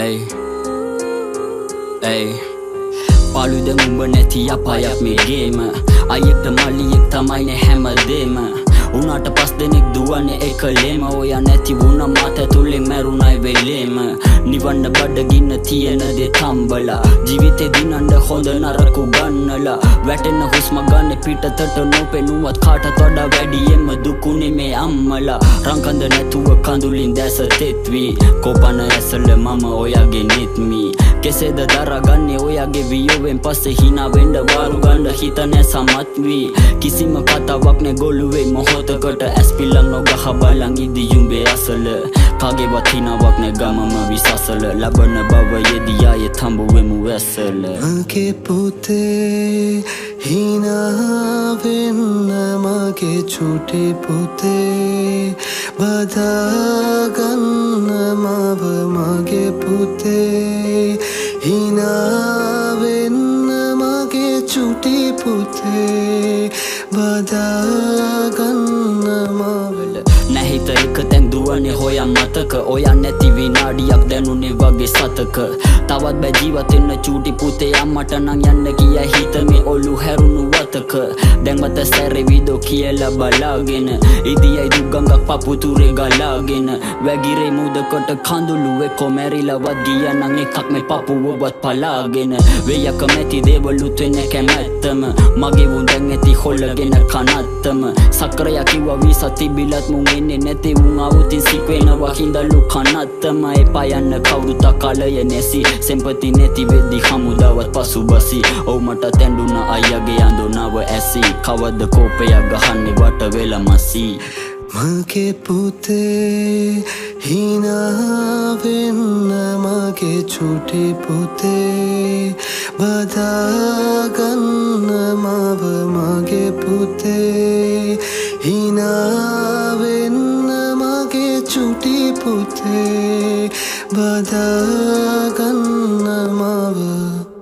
Ay, ay. Palude mumba නැති අපායක් මේ ගේම අයෙක්ට මල්ලියෙක් තමයිනේ හැමදේම උනාට පස් දෙනෙක් දුවන්නේ එකලේම ඔයා නැති වුණා මාත ඇතුලේ මැරුණයි වෙලේම නිවන්න බඩගින්න තියෙන දේ තම්බලා ජීවිතේ දිනන්න හොඳ නරක ගන්නලා වැටෙන හුස්ම ගන්න පිටතට නොපෙනුවත් කාටත් වඩා වැඩියෙන්ම දුකුනේ මේ අම්මලා රංකඳ නැතුව කඳුලින් දැස තෙත්වි කොපන ඇසල මම ඔයාගේ නිත්මි කෙසේද දරාගන්නේ ඔයාගේ වියෝවෙන් පස්සේ hina වෙන්න වාරු ගන්න හිත නැ සමත් වී කිසිම කතාවක් නැ ගොළුවේ මොහොතකට ඇස් පිල්ලන් නොගහ බලන් ඉදි යුඹේ අසල කාගේවත් හිනාවක් නැ ගමම විසසල ලබන භවයේදී ආයෙත් හම්බ වෙමු ඇසල මගේ පුතේ hina වෙන්න මගේ චුටි පුතේ බදා ගන්න මව මගේ පුතේ hina වෙන්න මගේ චුටි පුතේ බදා ගන්න මවල නැහිත එක තැන් දුවන්නේ හොයන් මතක ඔයා නැති විනාඩියක් දැනුනේ වගේ සතක තවත් බෑ ජීවත් වෙන්න චූටි පුතේ අම්මට නම් යන්න කිය හිත මේ ඔලු හැරුණු වතක දැන් මත සැරේ විදෝ කියලා බලාගෙන ඉදියයි දුගංගක් පපුතුරේ ගලාගෙන වැගිරේ මුදකට කඳුළු එක්ක මැරිලවත් ගියා නම් එකක් මේ පපුවවත් පලාගෙන වෙයක මැති දේවලුත් වෙන්නේ කැමැත්තම මගේ වුන් දැන් ඇති හොල්ලගෙන කනත්තම සක්‍රයා කිව්වා වීසා තිබිලත් මුන් එන්නේ නැති වුන් අවුතින් සික් වෙනවා හින්දලු කනත්තම එපා යන්න කවුරුත් අකාලය නැසි සෙම්පති නැති වෙද්දි හමුදාවත් පසුබසි ඔව් මට තැඬුණා අයියාගේ අඳුනව ඇසි කවද කෝපයක් ගහන්නේ වට වෙලා මසි මගේ පුතේ hina වෙන්න මගේ චුටි පුතේ බදා ගන්න මව මගේ පුතේ hina වෙන්න මගේ චුටි පුතේ බදා ගන්න මව